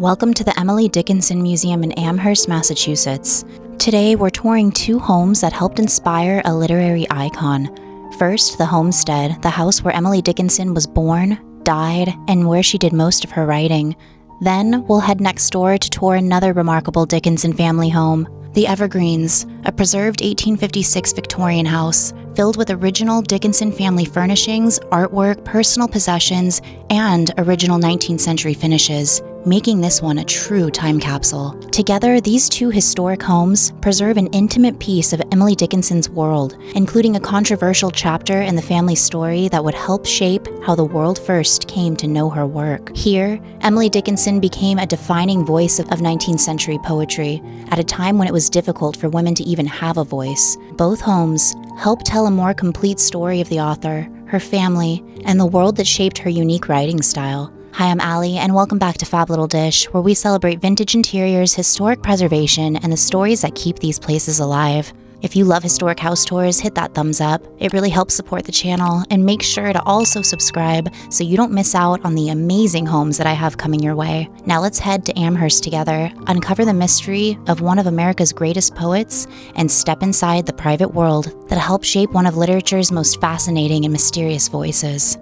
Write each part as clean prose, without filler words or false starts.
Welcome to the Emily Dickinson Museum in Amherst, Massachusetts. Today, we're touring two homes that helped inspire a literary icon. First, the Homestead, the house where Emily Dickinson was born, died, and where she did most of her writing. Then, we'll head next door to tour another remarkable Dickinson family home, The Evergreens, a preserved 1856 Victorian house, filled with original Dickinson family furnishings, artwork, personal possessions, and original 19th century finishes, making this one a true time capsule. Together, these two historic homes preserve an intimate piece of Emily Dickinson's world, including a controversial chapter in the family's story that would help shape how the world first came to know her work. Here, Emily Dickinson became a defining voice of 19th century poetry, at a time when it was difficult for women to even have a voice. Both homes help tell a more complete story of the author, her family, and the world that shaped her unique writing style. Hi, I'm Allie, and welcome back to Fab Little Dish, where we celebrate vintage interiors, historic preservation, and the stories that keep these places alive. If you love historic house tours, hit that thumbs up. It really helps support the channel, and make sure to also subscribe so you don't miss out on the amazing homes that I have coming your way. Now let's head to Amherst together, uncover the mystery of one of America's greatest poets, and step inside the private world that helped shape one of literature's most fascinating and mysterious voices.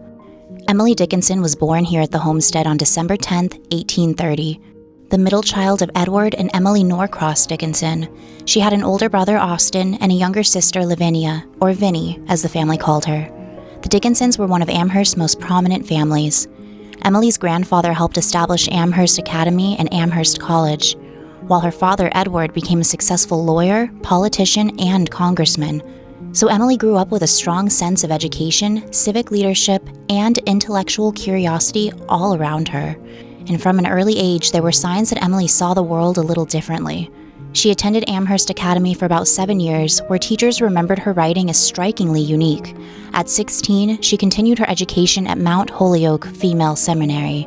Emily Dickinson was born here at the Homestead on December 10, 1830. The middle child of Edward and Emily Norcross Dickinson, she had an older brother, Austin, and a younger sister, Lavinia, or Vinnie, as the family called her. The Dickinsons were one of Amherst's most prominent families. Emily's grandfather helped establish Amherst Academy and Amherst College, while her father, Edward, became a successful lawyer, politician, and congressman. So Emily grew up with a strong sense of education, civic leadership, and intellectual curiosity all around her. And from an early age, there were signs that Emily saw the world a little differently. She attended Amherst Academy for about 7 years, where teachers remembered her writing as strikingly unique. At 16, she continued her education at Mount Holyoke Female Seminary,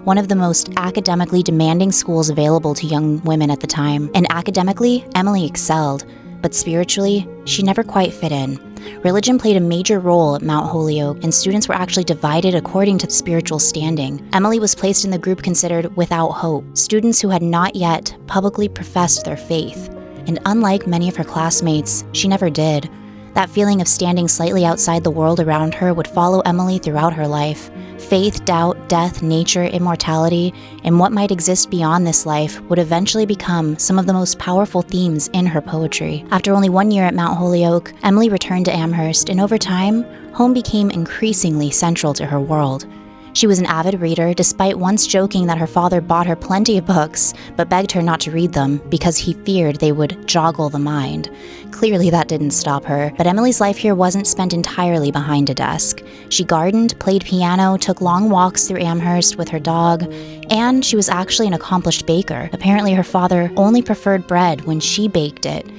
one of the most academically demanding schools available to young women at the time. And academically, Emily excelled. But spiritually, she never quite fit in. Religion played a major role at Mount Holyoke, and students were actually divided according to spiritual standing. Emily was placed in the group considered without hope, students who had not yet publicly professed their faith. And unlike many of her classmates, she never did. That feeling of standing slightly outside the world around her would follow Emily throughout her life. Faith, doubt, death, nature, immortality, and what might exist beyond this life would eventually become some of the most powerful themes in her poetry. After only 1 year at Mount Holyoke, Emily returned to Amherst, and over time, home became increasingly central to her world. She was an avid reader, despite once joking that her father bought her plenty of books, but begged her not to read them because he feared they would joggle the mind. Clearly that didn't stop her, but Emily's life here wasn't spent entirely behind a desk. She gardened, played piano, took long walks through Amherst with her dog, and she was actually an accomplished baker. Apparently her father only preferred bread when she baked it.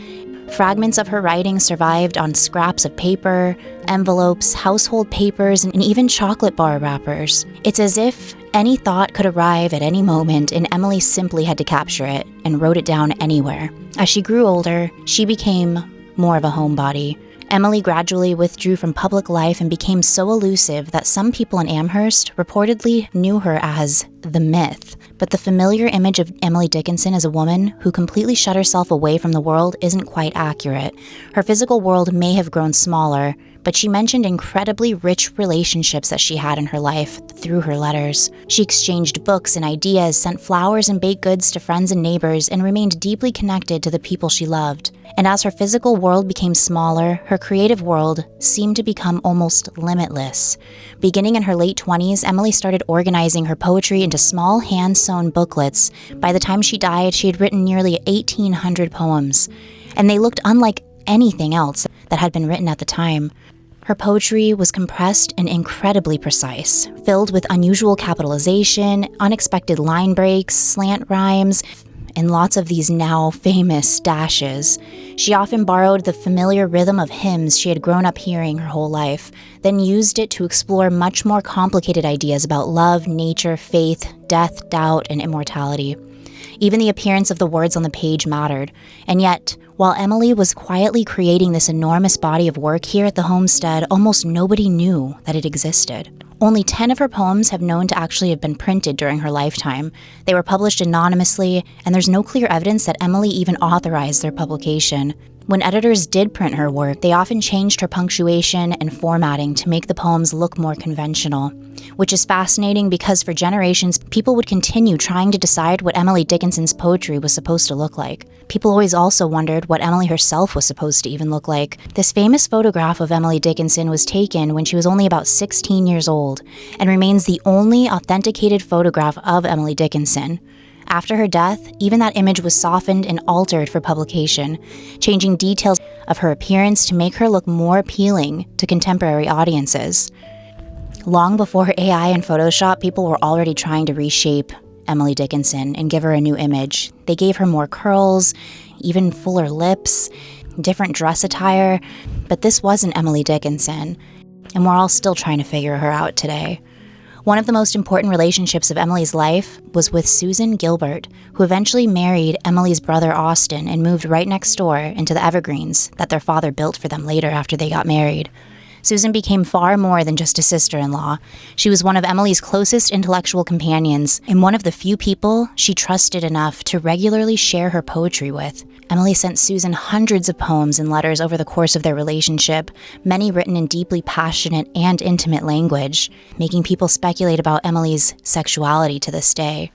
Fragments of her writing survived on scraps of paper, envelopes, household papers, and even chocolate bar wrappers. It's as if any thought could arrive at any moment, and Emily simply had to capture it and wrote it down anywhere. As she grew older, she became more of a homebody. Emily gradually withdrew from public life and became so elusive that some people in Amherst reportedly knew her as the Myth. But the familiar image of Emily Dickinson as a woman who completely shut herself away from the world isn't quite accurate. Her physical world may have grown smaller, but she mentioned incredibly rich relationships that she had in her life through her letters. She exchanged books and ideas, sent flowers and baked goods to friends and neighbors, and remained deeply connected to the people she loved. And as her physical world became smaller, her creative world seemed to become almost limitless. Beginning in her late 20s, Emily started organizing her poetry into small hand-sewn booklets. By the time she died, she had written nearly 1,800 poems, and they looked unlike anything else that had been written at the time. Her poetry was compressed and incredibly precise, filled with unusual capitalization, unexpected line breaks, slant rhymes, and lots of these now famous dashes. She often borrowed the familiar rhythm of hymns she had grown up hearing her whole life, then used it to explore much more complicated ideas about love, nature, faith, death, doubt, and immortality. Even the appearance of the words on the page mattered, and yet, while Emily was quietly creating this enormous body of work here at the Homestead, almost nobody knew that it existed. Only 10 of her poems have known to actually have been printed during her lifetime. They were published anonymously, and there's no clear evidence that Emily even authorized their publication. When editors did print her work, they often changed her punctuation and formatting to make the poems look more conventional, which is fascinating because for generations, people would continue trying to decide what Emily Dickinson's poetry was supposed to look like. People always also wondered what Emily herself was supposed to even look like. This famous photograph of Emily Dickinson was taken when she was only about 16 years old and remains the only authenticated photograph of Emily Dickinson. After her death, even that image was softened and altered for publication, changing details of her appearance to make her look more appealing to contemporary audiences. Long before AI and Photoshop, people were already trying to reshape Emily Dickinson and give her a new image. They gave her more curls, even fuller lips, different dress attire, but this wasn't Emily Dickinson, and we're all still trying to figure her out today. One of the most important relationships of Emily's life was with Susan Gilbert, who eventually married Emily's brother Austin and moved right next door into the Evergreens that their father built for them later after they got married. Susan became far more than just a sister-in-law. She was one of Emily's closest intellectual companions and one of the few people she trusted enough to regularly share her poetry with. Emily sent Susan hundreds of poems and letters over the course of their relationship, many written in deeply passionate and intimate language, making people speculate about Emily's sexuality to this day.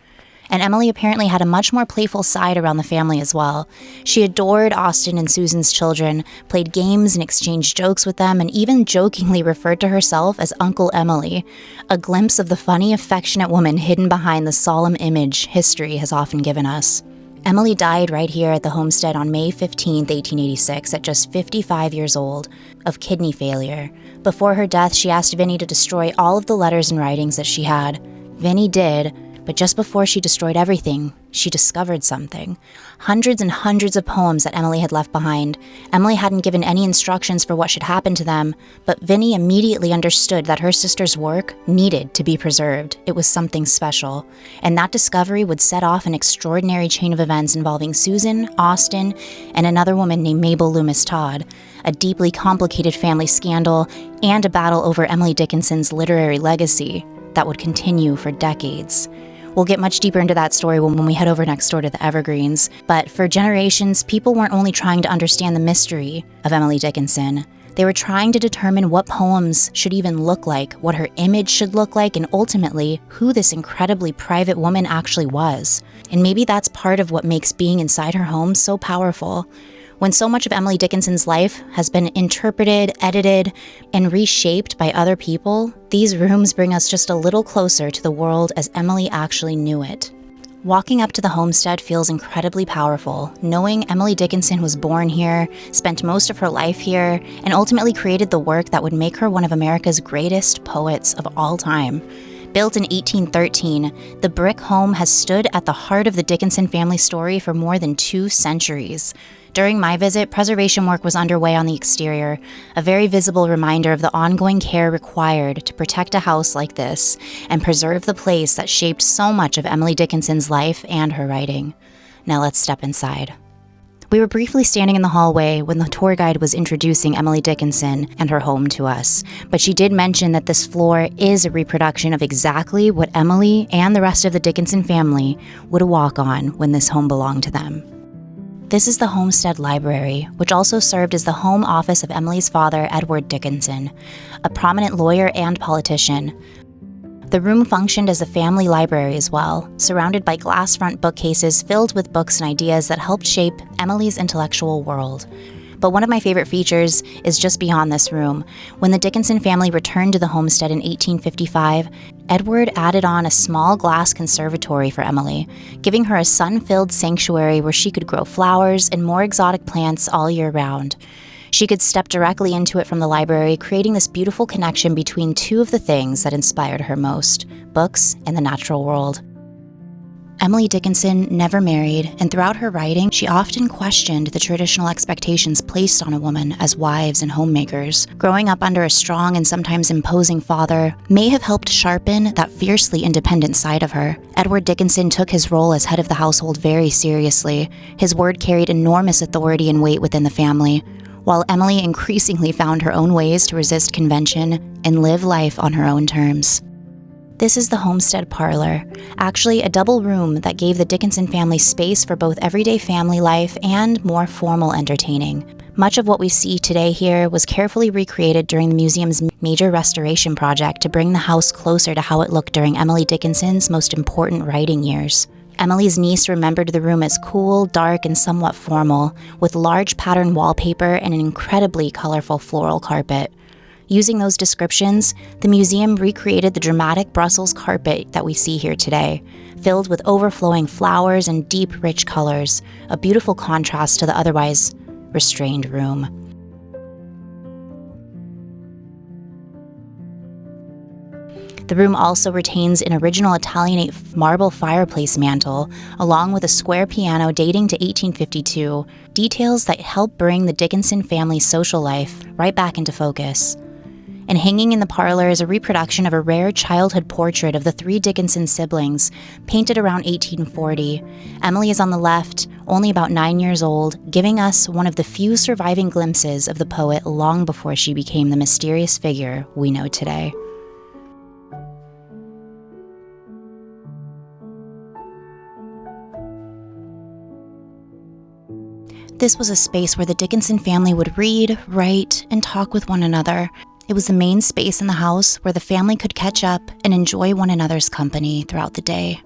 And Emily apparently had a much more playful side around the family as well. She adored Austin and Susan's children, played games and exchanged jokes with them, and even jokingly referred to herself as Uncle Emily, a glimpse of the funny, affectionate woman hidden behind the solemn image history has often given us. Emily died right here at the homestead on May 15, 1886, at just 55 years old, of kidney failure. Before her death, she asked Vinnie to destroy all of the letters and writings that she had. Vinnie did, but just before she destroyed everything, she discovered something. Hundreds and hundreds of poems that Emily had left behind. Emily hadn't given any instructions for what should happen to them, but Vinnie immediately understood that her sister's work needed to be preserved. It was something special. And that discovery would set off an extraordinary chain of events involving Susan, Austin, and another woman named Mabel Loomis Todd, a deeply complicated family scandal, and a battle over Emily Dickinson's literary legacy that would continue for decades. We'll get much deeper into that story when we head over next door to the Evergreens, but for generations, people weren't only trying to understand the mystery of Emily Dickinson, they were trying to determine what poems should even look like, what her image should look like, and ultimately, who this incredibly private woman actually was. And maybe that's part of what makes being inside her home so powerful. When so much of Emily Dickinson's life has been interpreted, edited, and reshaped by other people, these rooms bring us just a little closer to the world as Emily actually knew it. Walking up to the homestead feels incredibly powerful, knowing Emily Dickinson was born here, spent most of her life here, and ultimately created the work that would make her one of America's greatest poets of all time. Built in 1813, the brick home has stood at the heart of the Dickinson family story for more than 2 centuries. During my visit, preservation work was underway on the exterior, a very visible reminder of the ongoing care required to protect a house like this and preserve the place that shaped so much of Emily Dickinson's life and her writing. Now let's step inside. We were briefly standing in the hallway when the tour guide was introducing Emily Dickinson and her home to us, but she did mention that this floor is a reproduction of exactly what Emily and the rest of the Dickinson family would walk on when this home belonged to them. This is the Homestead Library, which also served as the home office of Emily's father, Edward Dickinson, a prominent lawyer and politician. The room functioned as a family library as well, surrounded by glass front bookcases filled with books and ideas that helped shape Emily's intellectual world. But one of my favorite features is just beyond this room. When the Dickinson family returned to the homestead in 1855, Edward added on a small glass conservatory for Emily, giving her a sun-filled sanctuary where she could grow flowers and more exotic plants all year round. She could step directly into it from the library, creating this beautiful connection between two of the things that inspired her most, books and the natural world. Emily Dickinson never married, and throughout her writing, she often questioned the traditional expectations placed on a woman as wives and homemakers. Growing up under a strong and sometimes imposing father may have helped sharpen that fiercely independent side of her. Edward Dickinson took his role as head of the household very seriously. His word carried enormous authority and weight within the family. while Emily increasingly found her own ways to resist convention and live life on her own terms. This is the Homestead Parlor, actually a double room that gave the Dickinson family space for both everyday family life and more formal entertaining. Much of what we see today here was carefully recreated during the museum's major restoration project to bring the house closer to how it looked during Emily Dickinson's most important writing years. Emily's niece remembered the room as cool, dark, and somewhat formal, with large pattern wallpaper and an incredibly colorful floral carpet. Using those descriptions, the museum recreated the dramatic Brussels carpet that we see here today, filled with overflowing flowers and deep, rich colors, a beautiful contrast to the otherwise restrained room. The room also retains an original Italianate marble fireplace mantel, along with a square piano dating to 1852, details that help bring the Dickinson family's social life right back into focus. And hanging in the parlor is a reproduction of a rare childhood portrait of the three Dickinson siblings, painted around 1840. Emily is on the left, only about 9 years old, giving us one of the few surviving glimpses of the poet long before she became the mysterious figure we know today. This was a space where the Dickinson family would read, write, and talk with one another. It was the main space in the house where the family could catch up and enjoy one another's company throughout the day.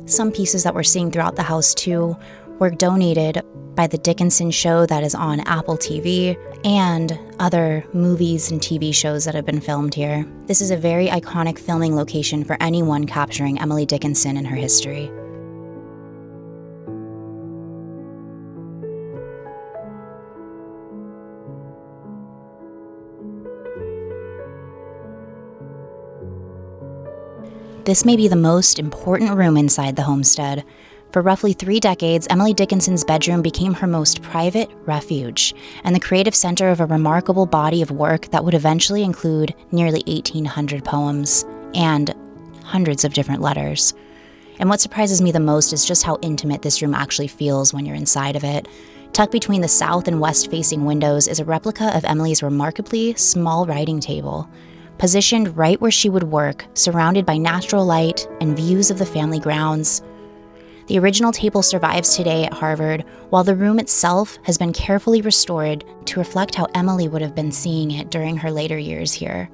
Some pieces that we're seeing throughout the house, too, were donated by the Dickinson show that is on Apple TV and other movies and TV shows that have been filmed here. This is a very iconic filming location for anyone capturing Emily Dickinson and her history. This may be the most important room inside the homestead. For roughly 3 decades, Emily Dickinson's bedroom became her most private refuge and the creative center of a remarkable body of work that would eventually include nearly 1,800 poems and hundreds of different letters. And what surprises me the most is just how intimate this room actually feels when you're inside of it. Tucked between the south and west-facing windows is a replica of Emily's remarkably small writing table, positioned right where she would work, surrounded by natural light and views of the family grounds. The original table survives today at Harvard, while the room itself has been carefully restored to reflect how Emily would have been seeing it during her later years here.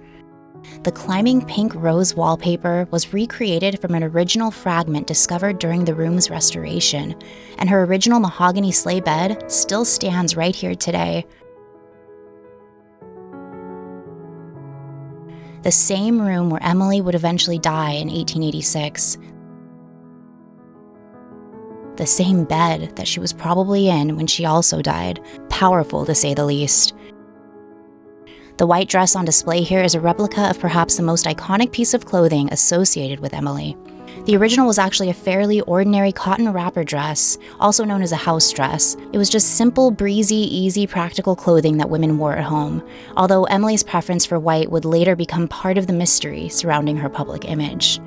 The climbing pink rose wallpaper was recreated from an original fragment discovered during the room's restoration, and her original mahogany sleigh bed still stands right here today. The same room where Emily would eventually die in 1886. The same bed that she was probably in when she also died. Powerful, to say the least. The white dress on display here is a replica of perhaps the most iconic piece of clothing associated with Emily. The original was actually a fairly ordinary cotton wrapper dress, also known as a house dress. It was just simple, breezy, easy, practical clothing that women wore at home, although Emily's preference for white would later become part of the mystery surrounding her public image.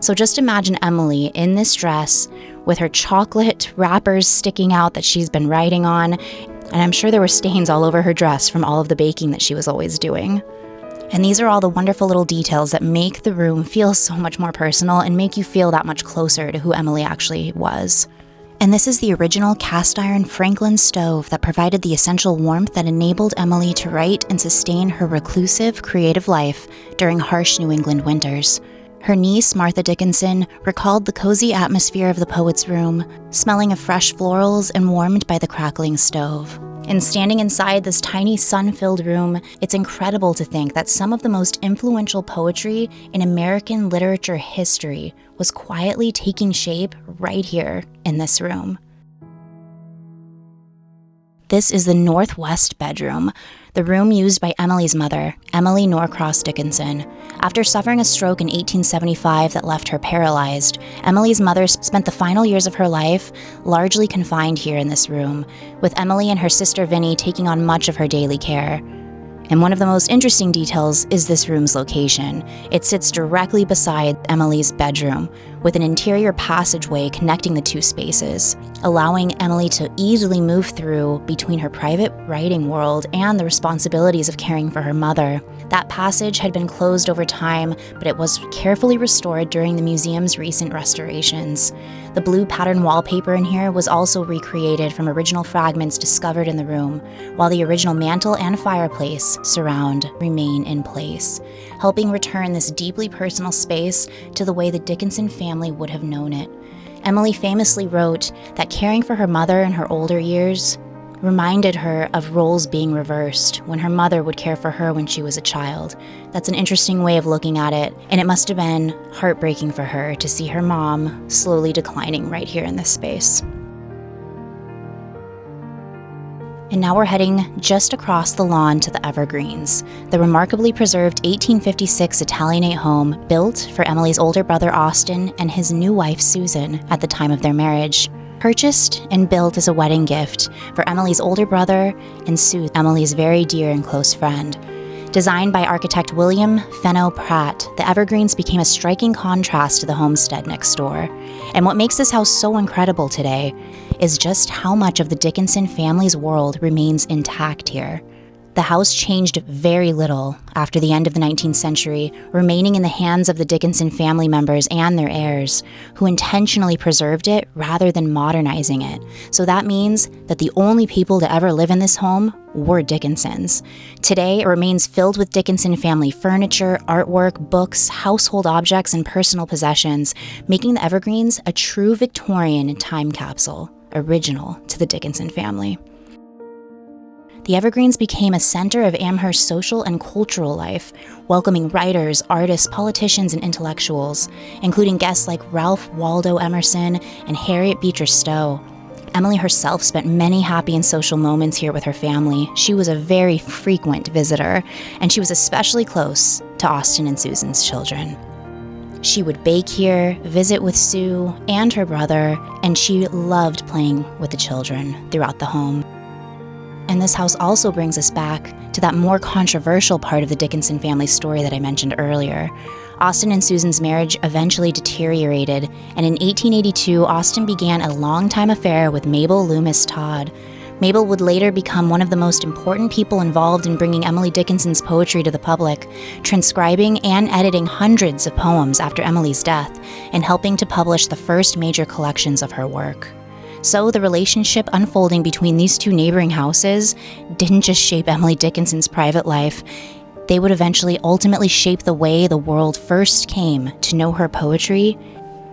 So just imagine Emily in this dress with her chocolate wrappers sticking out that she's been writing on, and I'm sure there were stains all over her dress from all of the baking that she was always doing. And these are all the wonderful little details that make the room feel so much more personal and make you feel that much closer to who Emily actually was. And this is the original cast iron Franklin stove that provided the essential warmth that enabled Emily to write and sustain her reclusive, creative life during harsh New England winters. Her niece, Martha Dickinson, recalled the cozy atmosphere of the poet's room, smelling of fresh florals and warmed by the crackling stove. And standing inside this tiny sun-filled room, it's incredible to think that some of the most influential poetry in American literature history was quietly taking shape right here in this room. This is the northwest bedroom, the room used by Emily's mother, Emily Norcross Dickinson. After suffering a stroke in 1875 that left her paralyzed, Emily's mother spent the final years of her life largely confined here in this room, with Emily and her sister Vinnie taking on much of her daily care. And one of the most interesting details is this room's location. It sits directly beside Emily's bedroom, with an interior passageway connecting the two spaces, allowing Emily to easily move through between her private writing world and the responsibilities of caring for her mother. That passage had been closed over time, but it was carefully restored during the museum's recent restorations. The blue pattern wallpaper in here was also recreated from original fragments discovered in the room, while the original mantel and fireplace surround remain in place, helping return this deeply personal space to the way the Dickinson family would have known it. Emily famously wrote that caring for her mother in her older years reminded her of roles being reversed when her mother would care for her when she was a child. That's an interesting way of looking at it, and it must have been heartbreaking for her to see her mom slowly declining right here in this space. And now we're heading just across the lawn to the Evergreens, the remarkably preserved 1856 Italianate home built for Emily's older brother Austin and his new wife Susan at the time of their marriage. Purchased and built as a wedding gift for Emily's older brother and Sue, Emily's very dear and close friend. Designed by architect William Fenno Pratt, the Evergreens became a striking contrast to the homestead next door. And what makes this house so incredible today is just how much of the Dickinson family's world remains intact here. The house changed very little after the end of the 19th century, remaining in the hands of the Dickinson family members and their heirs, who intentionally preserved it rather than modernizing it. So that means that the only people to ever live in this home were Dickinsons. Today, it remains filled with Dickinson family furniture, artwork, books, household objects, and personal possessions, making the Evergreens a true Victorian time capsule, original to the Dickinson family. The Evergreens became a center of Amherst's social and cultural life, welcoming writers, artists, politicians, and intellectuals, including guests like Ralph Waldo Emerson and Harriet Beecher Stowe. Emily herself spent many happy and social moments here with her family. She was a very frequent visitor, and she was especially close to Austin and Susan's children. She would bake here, visit with Sue and her brother, and she loved playing with the children throughout the home. And this house also brings us back to that more controversial part of the Dickinson family story that I mentioned earlier. Austin and Susan's marriage eventually deteriorated, and in 1882, Austin began a long-time affair with Mabel Loomis Todd. Mabel would later become one of the most important people involved in bringing Emily Dickinson's poetry to the public, transcribing and editing hundreds of poems after Emily's death, and helping to publish the first major collections of her work. So the relationship unfolding between these two neighboring houses didn't just shape Emily Dickinson's private life. They would eventually ultimately shape the way the world first came to know her poetry,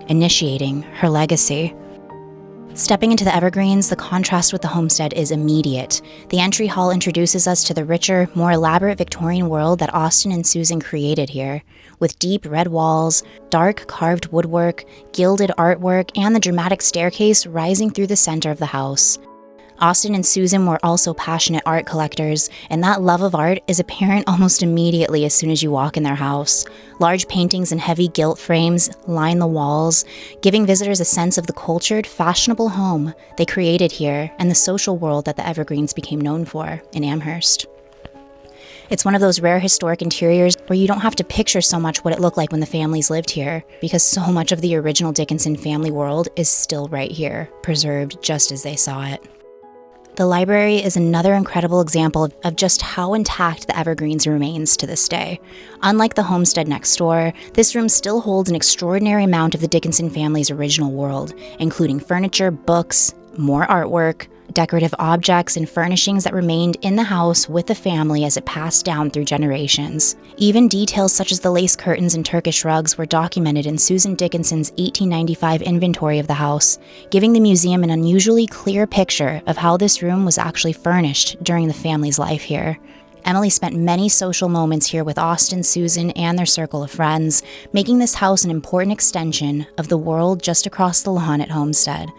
initiating her legacy. Stepping into the Evergreens, the contrast with the homestead is immediate. The entry hall introduces us to the richer, more elaborate Victorian world that Austin and Susan created here, with deep red walls, dark carved woodwork, gilded artwork, and the dramatic staircase rising through the center of the house. Austin and Susan were also passionate art collectors, and that love of art is apparent almost immediately as soon as you walk in their house. Large paintings and heavy gilt frames line the walls, giving visitors a sense of the cultured, fashionable home they created here and the social world that the Evergreens became known for in Amherst. It's one of those rare historic interiors where you don't have to picture so much what it looked like when the families lived here, because so much of the original Dickinson family world is still right here, preserved just as they saw it. The library is another incredible example of just how intact the Evergreens remains to this day. Unlike the homestead next door, this room still holds an extraordinary amount of the Dickinson family's original world, including furniture, books, more artwork, decorative objects, and furnishings that remained in the house with the family as it passed down through generations. Even details such as the lace curtains and Turkish rugs were documented in Susan Dickinson's 1895 inventory of the house, giving the museum an unusually clear picture of how this room was actually furnished during the family's life here. Emily spent many social moments here with Austin, Susan, and their circle of friends, making this house an important extension of the world just across the lawn at Homestead.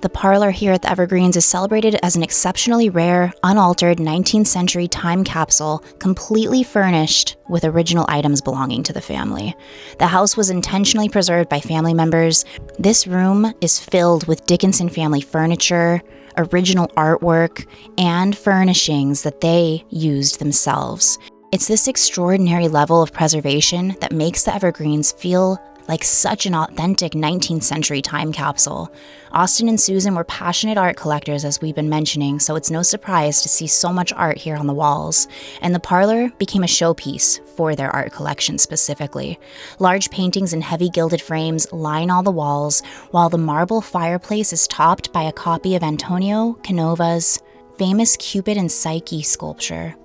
The parlor here at the Evergreens is celebrated as an exceptionally rare, unaltered 19th century time capsule, completely furnished with original items belonging to the family. The house was intentionally preserved by family members. This room is filled with Dickinson family furniture, original artwork, and furnishings that they used themselves. It's this extraordinary level of preservation that makes the Evergreens feel like such an authentic 19th century time capsule. Austin and Susan were passionate art collectors, as we've been mentioning, so it's no surprise to see so much art here on the walls. And the parlor became a showpiece for their art collection specifically. Large paintings in heavy gilded frames line all the walls, while the marble fireplace is topped by a copy of Antonio Canova's famous Cupid and Psyche sculpture.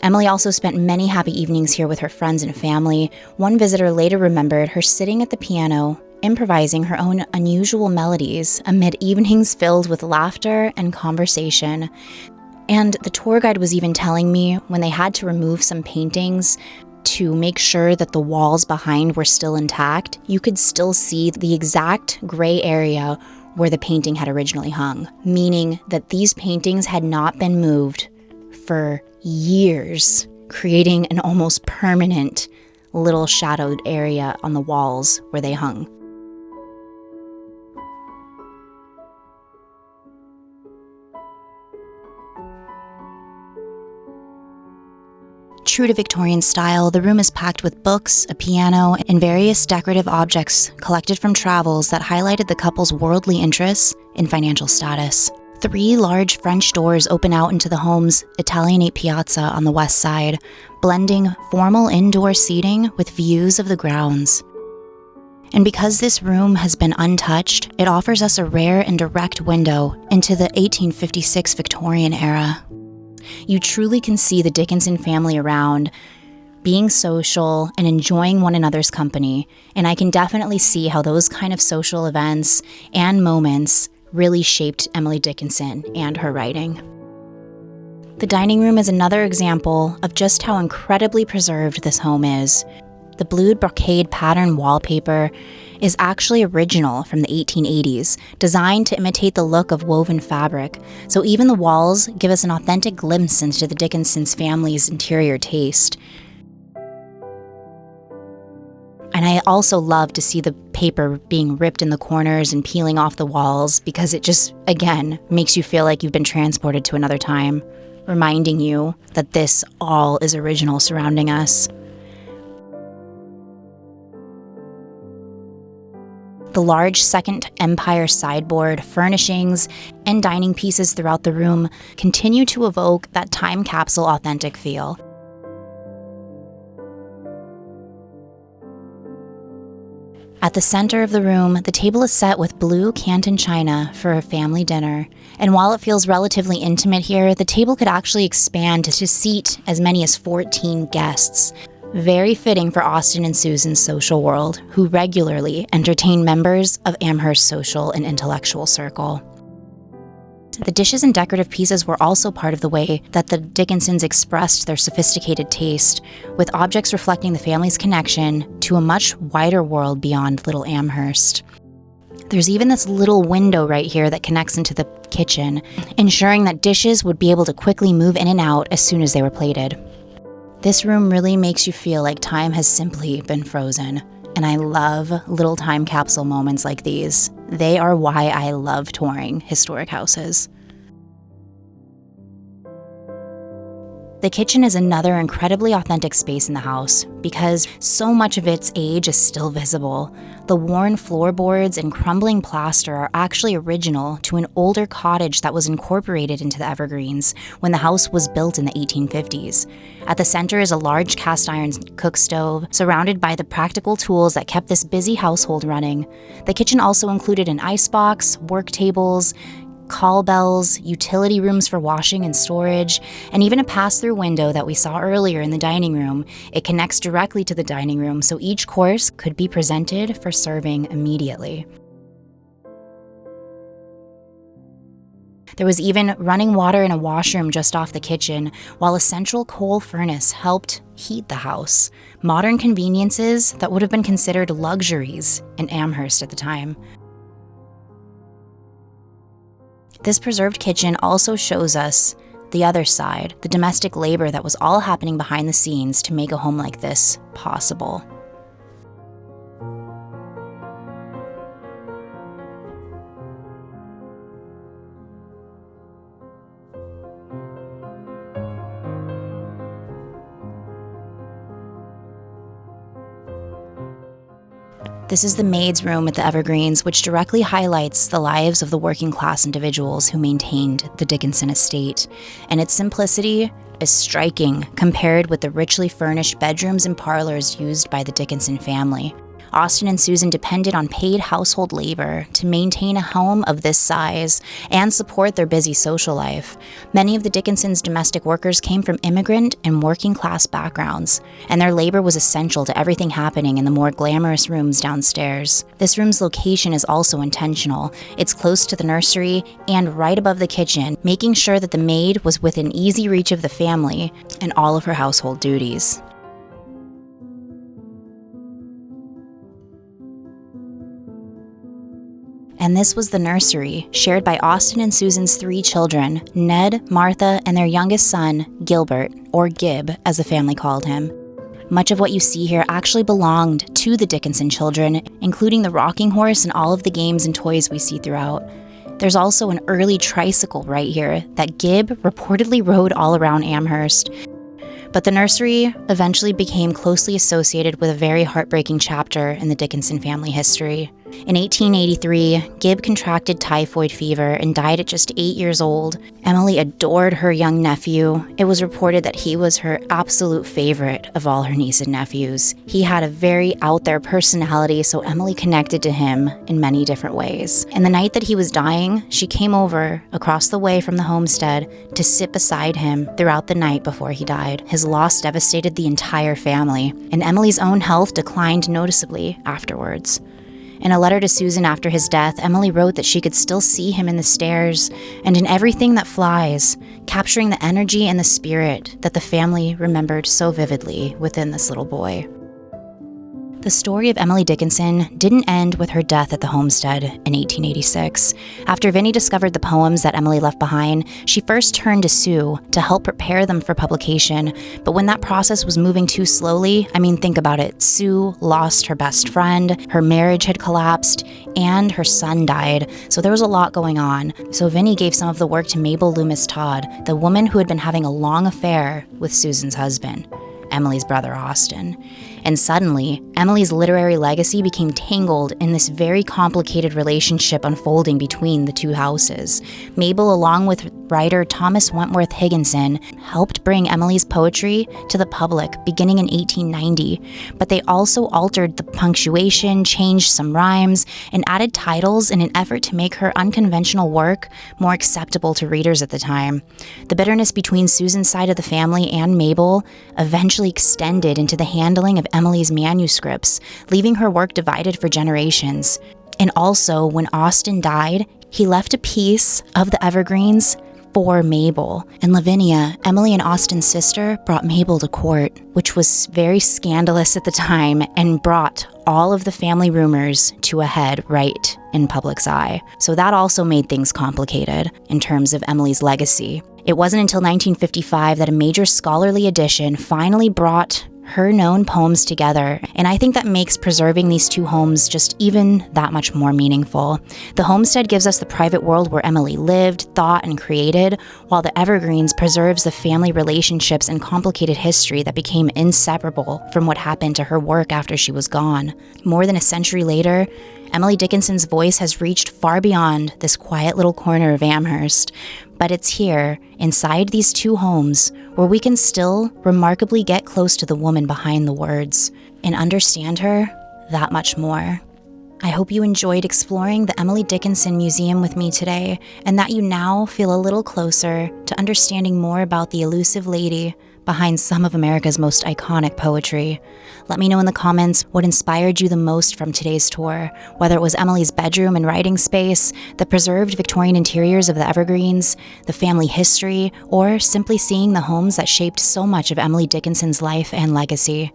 Emily also spent many happy evenings here with her friends and family. One visitor later remembered her sitting at the piano, improvising her own unusual melodies amid evenings filled with laughter and conversation. And the tour guide was even telling me when they had to remove some paintings to make sure that the walls behind were still intact, you could still see the exact gray area where the painting had originally hung, meaning that these paintings had not been moved for years, creating an almost permanent little shadowed area on the walls where they hung. True to Victorian style, the room is packed with books, a piano, and various decorative objects collected from travels that highlighted the couple's worldly interests and financial status. 3 large French doors open out into the home's Italianate piazza on the west side, blending formal indoor seating with views of the grounds. And because this room has been untouched, it offers us a rare and direct window into the 1856 Victorian era. You truly can see the Dickinson family around, being social and enjoying one another's company, and I can definitely see how those kind of social events and moments really shaped Emily Dickinson and her writing. The dining room is another example of just how incredibly preserved this home is. The blued brocade pattern wallpaper is actually original from the 1880s, designed to imitate the look of woven fabric, so even the walls give us an authentic glimpse into the Dickinson's family's interior taste. And I also love to see the paper being ripped in the corners and peeling off the walls, because it just, again, makes you feel like you've been transported to another time, reminding you that this all is original surrounding us. The large Second Empire sideboard, furnishings, and dining pieces throughout the room continue to evoke that time capsule authentic feel. At the center of the room, the table is set with blue Canton china for a family dinner. And while it feels relatively intimate here, the table could actually expand to seat as many as 14 guests. Very fitting for Austin and Susan's social world, who regularly entertain members of Amherst's social and intellectual circle. The dishes and decorative pieces were also part of the way that the Dickinsons expressed their sophisticated taste, with objects reflecting the family's connection to a much wider world beyond Little Amherst. There's even this little window right here that connects into the kitchen, ensuring that dishes would be able to quickly move in and out as soon as they were plated. This room really makes you feel like time has simply been frozen, and I love little time capsule moments like these. They are why I love touring historic houses. The kitchen is another incredibly authentic space in the house because so much of its age is still visible. The worn floorboards and crumbling plaster are actually original to an older cottage that was incorporated into the Evergreens when the house was built in the 1850s. At the center is a large cast iron cook stove, surrounded by the practical tools that kept this busy household running. The kitchen also included an icebox, work tables, call bells, utility rooms for washing and storage, and even a pass-through window that we saw earlier in the dining room. It connects directly to the dining room, so each course could be presented for serving immediately. There was even running water in a washroom just off the kitchen, while a central coal furnace helped heat the house. Modern conveniences that would have been considered luxuries in Amherst at the time. This preserved kitchen also shows us the other side, the domestic labor that was all happening behind the scenes to make a home like this possible. This is the Maid's room at the Evergreens, which directly highlights the lives of the working class individuals who maintained the Dickinson estate, and its simplicity is striking compared with the richly furnished bedrooms and parlors used by the Dickinson family. Austin and Susan depended on paid household labor to maintain a home of this size and support their busy social life. Many of the Dickinsons' domestic workers came from immigrant and working class backgrounds, and their labor was essential to everything happening in the more glamorous rooms downstairs. This room's location is also intentional. It's close to the nursery and right above the kitchen, making sure that the maid was within easy reach of the family and all of her household duties. And this was the nursery, shared by Austin and Susan's 3 children, Ned, Martha, and their youngest son, Gilbert, or Gib, as the family called him. Much of what you see here actually belonged to the Dickinson children, including the rocking horse and all of the games and toys we see throughout. There's also an early tricycle right here that Gib reportedly rode all around Amherst. But the nursery eventually became closely associated with a very heartbreaking chapter in the Dickinson family history. In 1883, Gib contracted typhoid fever and died at just 8 years old. Emily adored her young nephew. It was reported that he was her absolute favorite of all her niece and nephews. He had a very out-there personality, so Emily connected to him in many different ways. And the night that he was dying, she came over across the way from the homestead to sit beside him throughout the night before he died. His loss devastated the entire family, and Emily's own health declined noticeably afterwards. In a letter to Susan after his death, Emily wrote that she could still see him in the stairs and in everything that flies, capturing the energy and the spirit that the family remembered so vividly within this little boy. The story of Emily Dickinson didn't end with her death at the homestead in 1886. After Vinnie discovered the poems that Emily left behind, she first turned to Sue to help prepare them for publication. But when that process was moving too slowly, think about it, Sue lost her best friend, her marriage had collapsed, and her son died. So there was a lot going on. So Vinnie gave some of the work to Mabel Loomis Todd, the woman who had been having a long affair with Susan's husband, Emily's brother Austin. And suddenly, Emily's literary legacy became tangled in this very complicated relationship unfolding between the two houses. Mabel, along with writer Thomas Wentworth Higginson, helped bring Emily's poetry to the public beginning in 1890, but they also altered the punctuation, changed some rhymes, and added titles in an effort to make her unconventional work more acceptable to readers at the time. The bitterness between Susan's side of the family and Mabel eventually extended into the handling of Emily's manuscripts, leaving her work divided for generations. And also, when Austin died, he left a piece of the Evergreens for Mabel. And Lavinia, Emily and Austin's sister, brought Mabel to court, which was very scandalous at the time and brought all of the family rumors to a head right in public's eye. So that also made things complicated in terms of Emily's legacy. It wasn't until 1955 that a major scholarly edition finally brought her known poems together, and I think that makes preserving these two homes just even that much more meaningful. The homestead gives us the private world where Emily lived, thought, and created, while the Evergreens preserves the family relationships and complicated history that became inseparable from what happened to her work after she was gone. More than a century later, Emily Dickinson's voice has reached far beyond this quiet little corner of Amherst, but it's here, inside these two homes, where we can still remarkably get close to the woman behind the words and understand her that much more. I hope you enjoyed exploring the Emily Dickinson Museum with me today, and that you now feel a little closer to understanding more about the elusive lady behind some of America's most iconic poetry. Let me know in the comments what inspired you the most from today's tour, whether it was Emily's bedroom and writing space, the preserved Victorian interiors of the Evergreens, the family history, or simply seeing the homes that shaped so much of Emily Dickinson's life and legacy.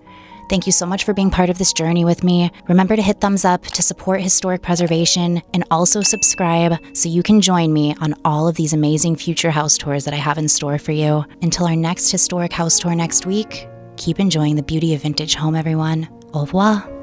Thank you so much for being part of this journey with me. Remember to hit thumbs up to support historic preservation, and also subscribe so you can join me on all of these amazing future house tours that I have in store for you. Until our next historic house tour next week, keep enjoying the beauty of vintage home, everyone. Au revoir.